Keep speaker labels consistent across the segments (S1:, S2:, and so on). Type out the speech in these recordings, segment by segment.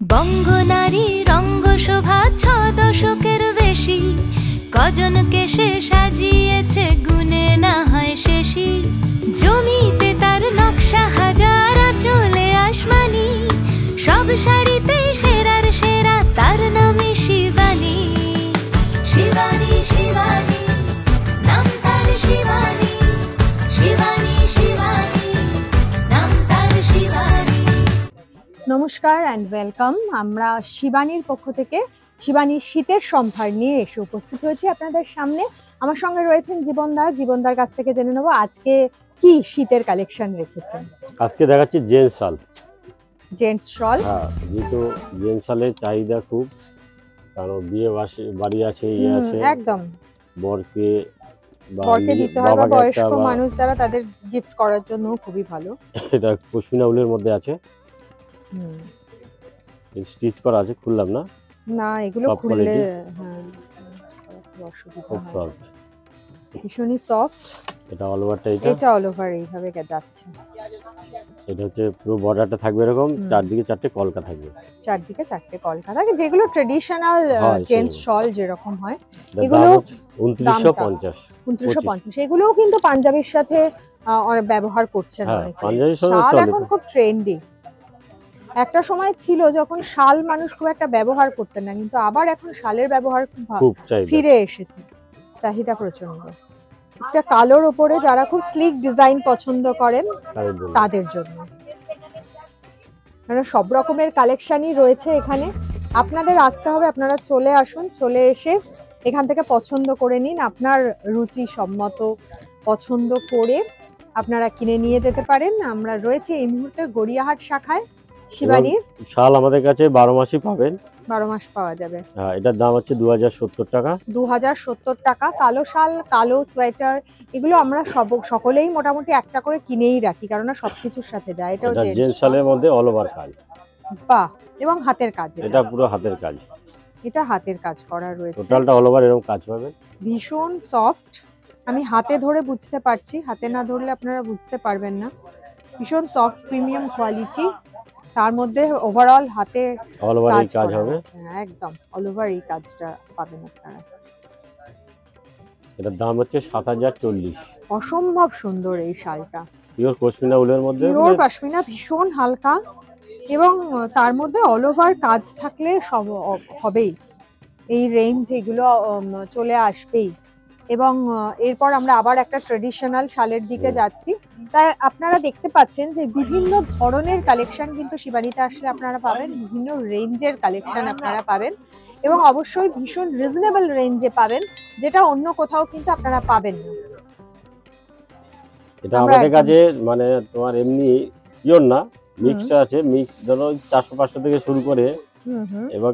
S1: বঙ্গনারী রঙ্গশোভা ৬ দশকের বেশি, কজনকে সে সাজিয়েছে গুণে না হয় শেষই। জমিতে তার নকশা হাজার, চলে আসমানি, সব শাড়িতে সেরার সেরা, তার নামে শিবানী। শিবানী শিবানী নাম তার, শিবানী শিবানী শিবানী নাম তার, শিবানী।
S2: নমস্কার অ্যান্ড ওয়েলকাম। আমরা শিবানীর পক্ষ থেকে শিবানীর শীতের সম্ভার নিয়ে এসে উপস্থিত হয়েছি আপনাদের সামনে। আমার সঙ্গে রয়েছেন জীবনদার কাছ থেকে জেনে নেবো আজকে কি শীতের কালেকশন রেখেছেন।
S3: আজকে দেখাচ্ছি জেন্টস শাল।
S2: জেন্টস শল,
S3: হ্যাঁ, যেহেতু জেন্টস শালের চাহিদা খুব, কারণ বিয়ে বাড়ি আছে, ইয়ে আছে,
S2: একদম
S3: বরকে
S2: দিতে হয় বা বয়স্ক মানুষ যারা, তাদের গিফট করার জন্য খুবই ভালো।
S3: এটা পশমিনা উলের মধ্যে আছে, স্টিচ করা আছে, খুললাম না
S2: না, এগুলো খুললে
S3: খুব সফট,
S2: ভীষণই সফট।
S3: এটা অল ওভারটা,
S2: এটা অল ওভার এইভাবে যাচ্ছে।
S3: এটা হচ্ছে পুরো বর্ডারটা থাকবে এরকম, চারদিকে চারটে কলকা থাকবে,
S2: চারদিকে চারটে কলকা থাকে, যেগুলো ট্রেডিশনাল জেন্টস শল যেরকম হয়। এগুলো 2950। এগুলোও কিন্তু পাঞ্জাবির সাথে ব্যবহার করছেন অনেকে। শাল এখন খুব ট্রেন্ডি। একটা সময় ছিল যখন শাল মানুষ খুব একটা ব্যবহার করতেন না, কিন্তু আবার এখন শালের ব্যবহার খুব ফিরে এসেছে, চাহিদা প্রচন্ড। একটা কালোর উপরে যারা খুব স্লিক ডিজাইন পছন্দ করেন তাদের জন্য সব রকমের কালেকশনই রয়েছে এখানে। আপনাদের আসতে হবে, আপনারা চলে আসুন, চলে এসে এখান থেকে পছন্দ করে নিন। আপনার রুচি সম্মত পছন্দ করে আপনারা কিনে নিয়ে যেতে পারেন। আমরা রয়েছি এই মুহূর্তে গড়িয়াহাট শাখায়। শিবানীর
S3: শাল আমাদের কাছে 12 মাসই পাবেন,
S2: 12 মাস পাওয়া যাবে।
S3: হ্যাঁ, এটার দাম হচ্ছে 2070 টাকা।
S2: 2070 টাকা। কালো শাল, কালো সোয়েটার, এগুলো আমরা সকলেই মোটামুটি একটা করে কিনেই রাখি, কারণ সবকিছুর সাথে যায়। এটা
S3: জেন্টস শালের মধ্যে অল ওভার কাজ,
S2: বাহ, এবং হাতের কাজ।
S3: এটা পুরো হাতের কাজ,
S2: এটা হাতের কাজ করা রয়েছে,
S3: টোটালটা অল ওভার এরকম কাজ পাবেন।
S2: ভীষণ সফট। আমি হাতে ধরে বুঝতে পারছি, হাতে না ধরলে আপনারা বুঝতে পারবেন না। ভীষণ সফট, প্রিমিয়াম কোয়ালিটি, তার মধ্যে ওভারঅল হাতে
S3: অল ওভার এই কাজ হবে।
S2: একদম অল ওভার এই কাজটা পাবেন আপনারা।
S3: এটার দাম হচ্ছে 7040।
S2: অসম্ভব সুন্দর এই শালটা,
S3: পিওর পশমিনা উলের মধ্যে,
S2: পিওর পশমিনা, ভীষণ হালকা, এবং তার মধ্যে অল ওভার কাজ থাকলে সব হবেই। এই রেঞ্জ এগুলো চলে আসবেই। এবং এরপর আমরা আবার একটা ট্রেডিশনাল শালের দিকে যাচ্ছি। তাই আপনারা দেখতে পাচ্ছেন যে বিভিন্ন ধরনের কালেকশন কিন্তু শিবানীতে আসলে আপনারা পাবেন, বিভিন্ন রেঞ্জের কালেকশন আপনারা পাবেন, এবং অবশ্যই ভীষণ রিজনেবল রেঞ্জে পাবেন, যেটা অন্য কোথাও কিন্তু আপনারা পাবেন না।
S3: এটা আমাদের কাছে মানে তোমার এমনি পিওর না, মিক্সড আছে। মিক্স ধরো 400-500 থেকে শুরু করে এবার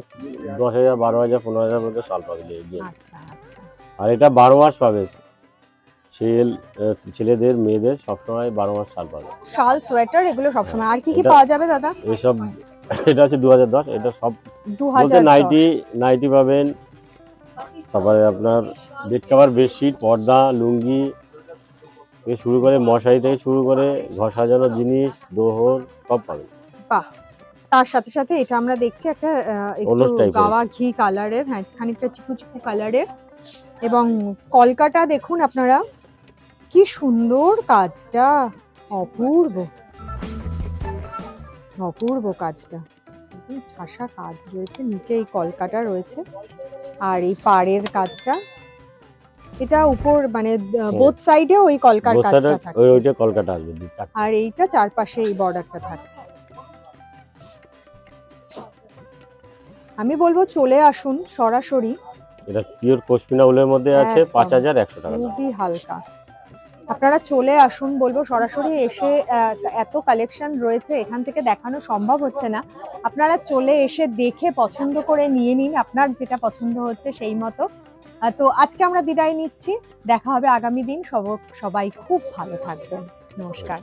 S3: 10,000, 12,000, 15,000 মধ্যে শাল পাবে।
S2: আচ্ছা আচ্ছা। আর
S3: এটা 12 মাস পাবে, ছেলেদের মেয়েদের সবসময় 12 মাস শাল পাবে।
S2: শাল, সোয়েটার, এগুলো সবসময়। আর কি কি পাওয়া যাবে দাদা?
S3: এসব এটা হচ্ছে 2010। এটা সব 2010 নাইটি পাবেন, তারপরে আপনার বেড কভার, বেডশিট, পর্দা, লুঙ্গি থেকে শুরু করে, মশারি থেকে শুরু করে ঘর সাজানোর জিনিস, দোহর, সব পাবেন।
S2: বাহ। তার সাথে সাথে এটা আমরা দেখছি একটা একটু গাওয়া ঘি কালারের, হ্যাঁ, খানিকটা চিকু চিকু কালারের, এবং কলকাটা দেখুন আপনারা, কি সুন্দর কাজটা, অপূর্ব অপূর্ব কাজটা, ঠাসা কাজ রয়েছে। নিচে এই কলকাটা রয়েছে, আর এই পাড়ের কাজটা, এটা উপর মানে বোথ সাইডে ওই কলকার কাজটা থাকছে,
S3: ওইটা কলকাটা আসবে,
S2: আর এইটা চারপাশে এই বর্ডারটা থাকছে। আমি বলবো চলে আসুন সরাসরি।
S3: এটা পিওর পশমিনা উলের মধ্যে আছে, 5100 টাকা,
S2: খুবই হালকা। আপনারা চলে আসুন, বলবো সরাসরি এসে, এত কালেকশন রয়েছে, এখান থেকে দেখানো সম্ভব হচ্ছে না। আপনারা চলে এসে দেখে পছন্দ করে নিয়ে নিন, আপনার যেটা পছন্দ হচ্ছে সেই মতো। তো আজকে আমরা বিদায় নিচ্ছি, দেখা হবে আগামী দিন। সবাই খুব ভালো থাকবেন, নমস্কার।